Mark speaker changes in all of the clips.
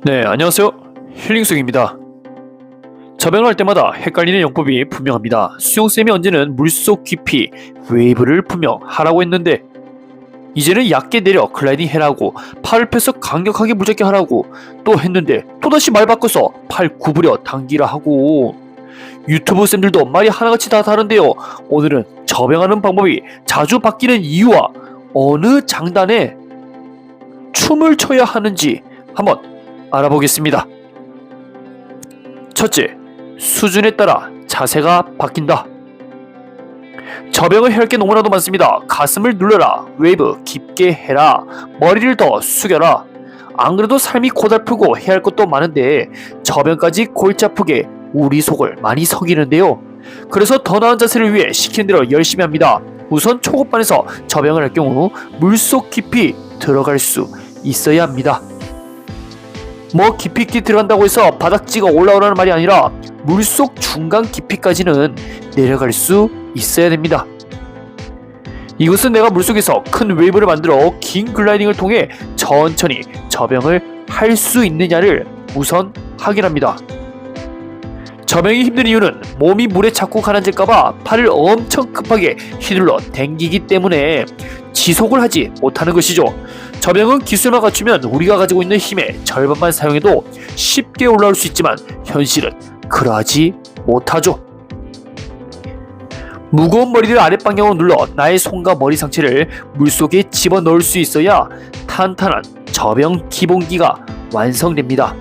Speaker 1: 네, 안녕하세요. 힐링송입니다. 저병을 할 때마다 헷갈리는 영법이 분명합니다. 수영쌤이 언제는 물속 깊이 웨이브를 분명 하라고 했는데 이제는 얕게 내려 글라이딩 해라고, 팔을 펴서 강력하게 무작게 하라고 또 했는데 또다시 말 바꿔서 팔 구부려 당기라 하고. 유튜브 쌤들도 말이 하나같이 다 다른데요. 오늘은 저병하는 방법이 자주 바뀌는 이유와 어느 장단에 춤을 춰야 하는지 한번 알아보겠습니다. 첫째, 수준에 따라 자세가 바뀐다. 저병을 해야 할 게 너무나도 많습니다. 가슴을 눌러라, 웨이브 깊게 해라, 머리를 더 숙여라. 안 그래도 삶이 고달프고 해야 할 것도 많은데 저병까지 골치 아프게 우리 속을 많이 속이는데요. 그래서 더 나은 자세를 위해 시키는 대로 열심히 합니다. 우선 초급반에서 저병을 할 경우 물속 깊이 들어갈 수 있어야 합니다. 뭐 깊이 들어간다고 해서 바닥 찍어 올라오라는 말이 아니라 물속 중간 깊이까지는 내려갈 수 있어야 됩니다. 이것은 내가 물속에서 큰 웨이브를 만들어 긴 글라이딩을 통해 천천히 저병을 할 수 있느냐를 우선 확인합니다. 저병이 힘든 이유는 몸이 물에 자꾸 가라앉을까봐 팔을 엄청 급하게 휘둘러 당기기 때문에 지속을 하지 못하는 것이죠. 저병은 기술만 갖추면 우리가 가지고 있는 힘의 절반만 사용해도 쉽게 올라올 수 있지만 현실은 그러하지 못하죠. 무거운 머리를 아랫방향으로 눌러 나의 손과 머리 상체를 물속에 집어넣을 수 있어야 탄탄한 저병 기본기가 완성됩니다.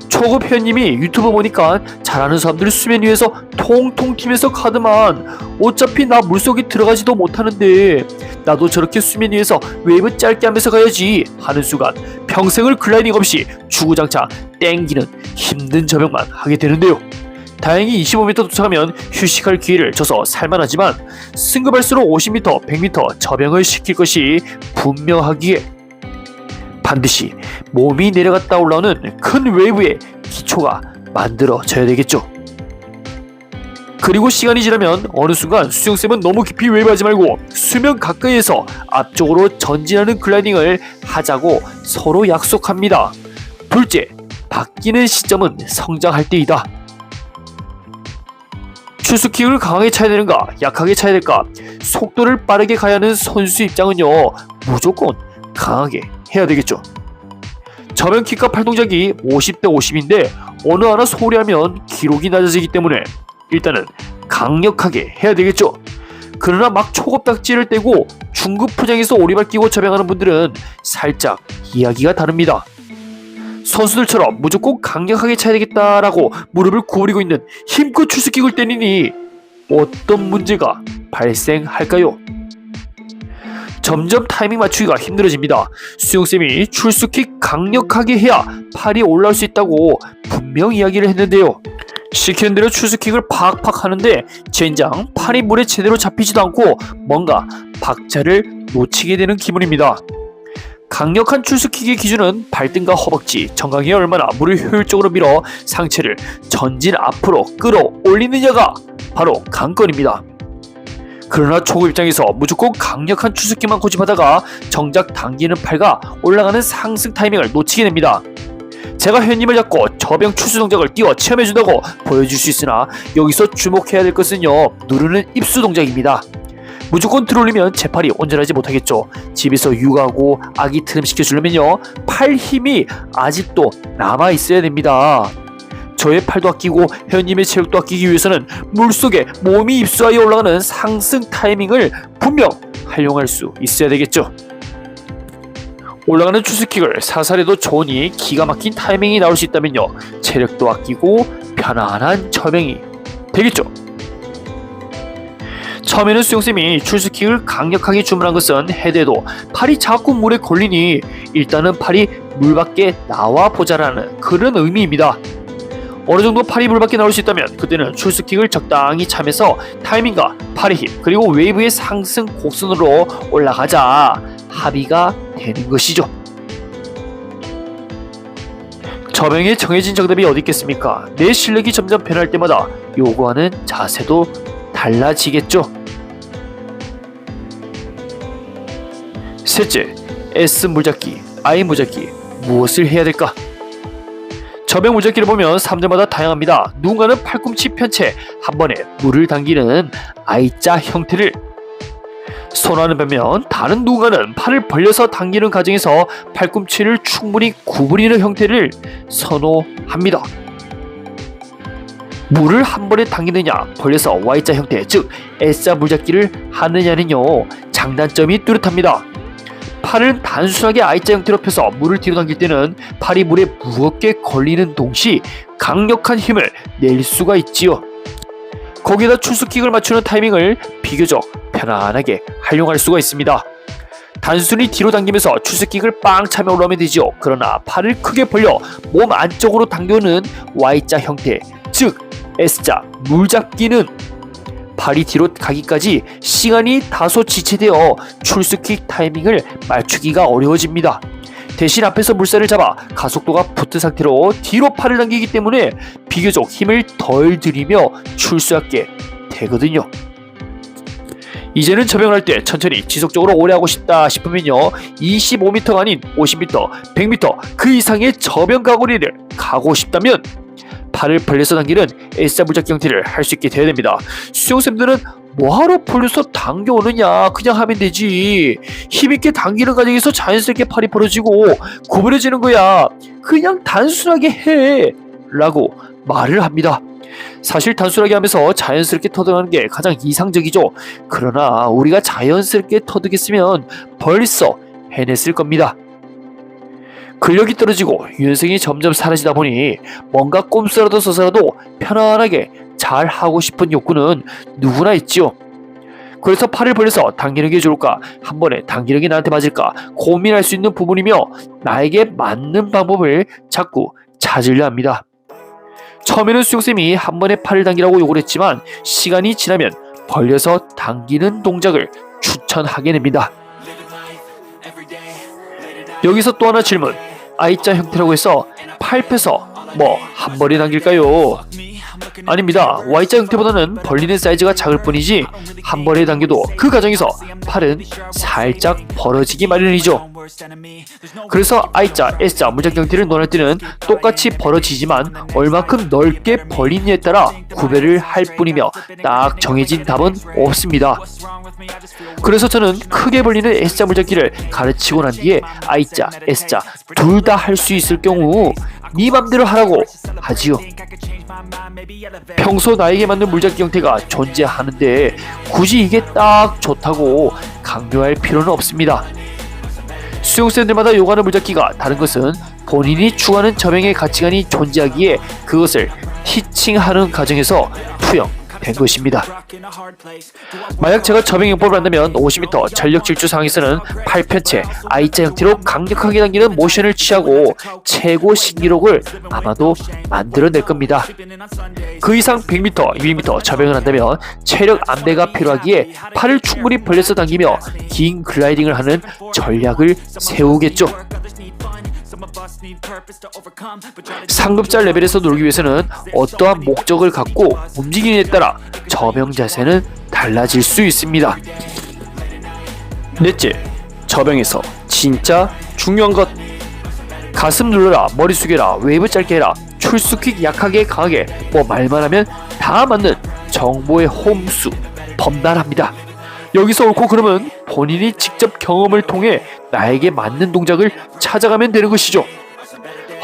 Speaker 1: 초급 회원님이 유튜브 보니까 잘하는 사람들 수면 위에서 통통 튀면서 가더만, 어차피 나 물속에 들어가지도 못하는데 나도 저렇게 수면 위에서 웨이브 짧게 하면서 가야지 하는 순간 평생을 글라이딩 없이 주구장창 땡기는 힘든 저병만 하게 되는데요. 다행히 25m 도착하면 휴식할 기회를 줘서 살만하지만 승급할수록 50m, 100m 저병을 시킬 것이 분명하기에 반드시 몸이 내려갔다 올라오는 큰 웨이브의 기초가 만들어져야 되겠죠. 그리고 시간이 지나면 어느 순간 수영쌤은 너무 깊이 웨이브하지 말고 수면 가까이에서 앞쪽으로 전진하는 글라이딩을 하자고 서로 약속합니다. 둘째, 바뀌는 시점은 성장할 때이다. 추스킥을 강하게 차야 되는가, 약하게 차야 될까, 속도를 빠르게 가야 하는 선수 입장은요, 무조건 강하게 해야 되겠죠. 저병킥과 팔동작이 50대 50인데 어느 하나 소홀히 하면 기록이 낮아지기 때문에 일단은 강력하게 해야 되겠죠. 그러나 막 초급 딱지를 떼고 중급 포장에서 오리발 끼고 저병하는 분들은 살짝 이야기가 다릅니다. 선수들처럼 무조건 강력하게 차야 되겠다라고 무릎을 구부리고 있는 힘껏 출스킥을 때리니 어떤 문제가 발생할까요? 점점 타이밍 맞추기가 힘들어집니다. 수영쌤이 출스킥 강력하게 해야 팔이 올라올 수 있다고 분명 이야기를 했는데요. 시키는 대로 출스킥을 팍팍 하는데 젠장 팔이 물에 제대로 잡히지도 않고 뭔가 박자를 놓치게 되는 기분입니다. 강력한 출스킥의 기준은 발등과 허벅지, 정강이에 얼마나 물을 효율적으로 밀어 상체를 전진 앞으로 끌어올리느냐가 바로 관건입니다. 그러나 초급 입장에서 무조건 강력한 출스킥만 고집하다가 정작 당기는 팔과 올라가는 상승 타이밍을 놓치게 됩니다. 제가 회원님을 잡고 저병 출수 동작을 띄워 체험해준다고 보여줄 수 있으나 여기서 주목해야 될 것은요, 누르는 입수 동작입니다. 무조건 들어올리면 제 팔이 온전하지 못하겠죠. 집에서 육아하고 아기 트림 시켜주려면요, 팔 힘이 아직도 남아있어야 됩니다. 저의 팔도 아끼고 회원님의 체력도 아끼기 위해서는 물속에 몸이 입수하여 올라가는 상승 타이밍을 분명 활용할 수 있어야 되겠죠. 올라가는 출스킥을 사살해도 좋으니 기가 막힌 타이밍이 나올 수 있다면요, 체력도 아끼고 편안한 저병이 되겠죠. 처음에는 수영쌤이 출스킥을 강력하게 주문한 것은 해대도 팔이 자꾸 물에 걸리니 일단은 팔이 물 밖에 나와 보자라는 그런 의미입니다. 어느 정도 팔이 물 밖에 나올 수 있다면 그때는 출스킥을 적당히 차면서 타이밍과 팔의 힘 그리고 웨이브의 상승 곡선으로 올라가자 합의가 되는 것이죠. 저병에 정해진 정답이 어디 있겠습니까? 내 실력이 점점 변할 때마다 요구하는 자세도 달라지겠죠. 셋째, S 물잡기, I 물잡기 무엇을 해야 될까? 저병 물잡기를 보면 사람들마다 다양합니다. 누군가는 팔꿈치 편 채 한 번에 물을 당기는 I자 형태를 선호하는 반면 다른 누군가는 팔을 벌려서 당기는 과정에서 팔꿈치를 충분히 구부리는 형태를 선호합니다. 물을 한 번에 당기느냐 벌려서 Y자 형태 즉 S자 물잡기를 하느냐는요 장단점이 뚜렷합니다. 팔은 단순하게 I자 형태로 펴서 물을 뒤로 당길 때는 팔이 물에 무겁게 걸리는 동시 강력한 힘을 낼 수가 있지요. 거기에다 출수킥을 맞추는 타이밍을 비교적 편안하게 활용할 수가 있습니다. 단순히 뒤로 당기면서 출수킥을 빵 차며 올라오면 되지요. 그러나 팔을 크게 벌려 몸 안쪽으로 당겨는 Y자 형태 즉 S자 물잡기는 발이 뒤로 가기까지 시간이 다소 지체되어 출수킥 타이밍을 맞추기가 어려워집니다. 대신 앞에서 물살을 잡아 가속도가 붙은 상태로 뒤로 팔을 당기기 때문에 비교적 힘을 덜 들이며 출수하게 되거든요. 이제는 저병을 할 때 천천히 지속적으로 오래 하고 싶다 싶으면요 25m가 아닌 50m, 100m 그 이상의 저병 가거리를 가고 싶다면 팔을 벌려서 당기는 S자 물잡기 형태를 할 수 있게 되어야 됩니다. 수영쌤들은 뭐하러 벌려서 당겨오느냐 그냥 하면 되지 힘있게 당기는 과정에서 자연스럽게 팔이 벌어지고 구부려지는 거야 그냥 단순하게 해 라고 말을 합니다. 사실 단순하게 하면서 자연스럽게 터득하는 게 가장 이상적이죠. 그러나 우리가 자연스럽게 터득했으면 벌써 해냈을 겁니다. 근력이 떨어지고 유연성이 점점 사라지다 보니 뭔가 꼼수라도 써서라도 편안하게 잘 하고 싶은 욕구는 누구나 있지요. 그래서 팔을 벌려서 당기는 게 좋을까 한 번에 당기는 게 나한테 맞을까 고민할 수 있는 부분이며 나에게 맞는 방법을 자꾸 찾으려 합니다. 처음에는 수영쌤이 한 번에 팔을 당기라고 욕을 했지만 시간이 지나면 벌려서 당기는 동작을 추천하게 됩니다. 여기서 또 하나 질문. I자 형태라고 해서 팔 펴서 뭐 한 번에 당길까요? 아닙니다. Y자 형태보다는 벌리는 사이즈가 작을 뿐이지 한 번에 당겨도 그 과정에서 팔은 살짝 벌어지기 마련이죠. 그래서 I자, S자 물잡기 형태를 논할 때는 똑같이 벌어지지만 얼마큼 넓게 벌리느냐에 따라 구별을 할 뿐이며 딱 정해진 답은 없습니다. 그래서 저는 크게 벌리는 S자 물잡기를 가르치고 난 뒤에 I자, S자 둘 다 할 수 있을 경우 네 맘대로 하라고 하지요. 평소 나에게 맞는 물잡기 형태가 존재하는데 굳이 이게 딱 좋다고 강조할 필요는 없습니다. 수영쌤들마다 요구하는 물잡기가 다른 것은 본인이 추구하는 저병의 가치관이 존재하기에 그것을 티칭하는 과정에서 투영된 것입니다. 만약 제가 저병용법을 한다면 50m 전력 질주 상황에서는 팔 편채 I자 형태로 강력하게 당기는 모션을 취하고 최고 신기록을 아마도 만들어낼 겁니다. 그 이상 100m, 200m 저병을 한다면 체력 안배가 필요하기에 팔을 충분히 벌려서 당기며 긴 글라이딩을 하는 전략을 세우겠죠. 상급자 레벨에서 놀기 위해서는 어떠한 목적을 갖고 움직이느냐에 따라 저병 자세는 달라질 수 있습니다. 넷째, 저병에서 진짜 중요한 것. 가슴 눌러라, 머리 숙여라, 웨이브 짧게 해라, 출수킥 약하게 강하게 뭐 말만 하면 다 맞는 정보의 홈수 범단합니다. 여기서 옳고 그름은 본인이 직접 경험을 통해 나에게 맞는 동작을 찾아가면 되는 것이죠.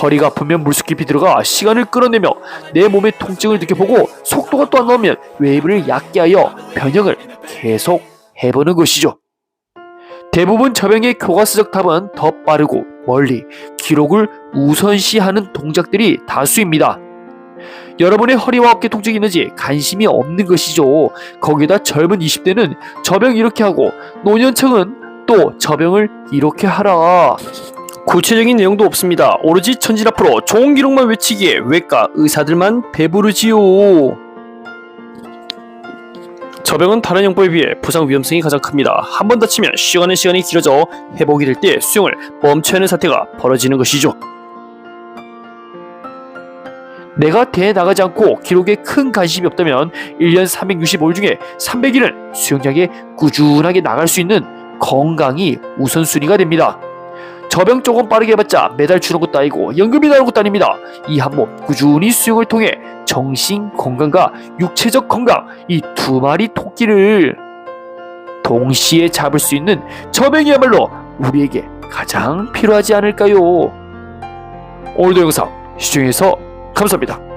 Speaker 1: 허리가 아프면 물속 깊이 들어가 시간을 끌어내며 내 몸의 통증을 느껴보고 속도가 또 안 나오면 웨이브를 얕게 하여 변형을 계속 해보는 것이죠. 대부분 저병의 교과서적 답은 더 빠르고 멀리 기록을 우선시하는 동작들이 다수입니다. 여러분의 허리와 어깨 통증이 있는지 관심이 없는 것이죠. 거기다 젊은 20대는 저병 이렇게 하고 노년층은 또 저병을 이렇게 하라. 구체적인 내용도 없습니다. 오로지 천진 앞으로 좋은 기록만 외치기에 외과 의사들만 배부르지요. 저병은 다른 영법에 비해 부상 위험성이 가장 큽니다. 한 번 다치면 쉬어가는 시간이 길어져 회복이 될 때 수영을 멈춰야 하는 사태가 벌어지는 것이죠. 내가 대회 나가지 않고 기록에 큰 관심이 없다면 1년 365일 중에 300일은 수영장에 꾸준하게 나갈 수 있는 건강이 우선순위가 됩니다. 저병 조금 빠르게 해봤자 매달 주는 것도 아니고 연금이 나오는 것도 아닙니다. 이 한 몸 꾸준히 수영을 통해 정신 건강과 육체적 건강, 이 두 마리 토끼를 동시에 잡을 수 있는 저병이야말로 우리에게 가장 필요하지 않을까요? 오늘도 영상 시청해주셔서 감사합니다.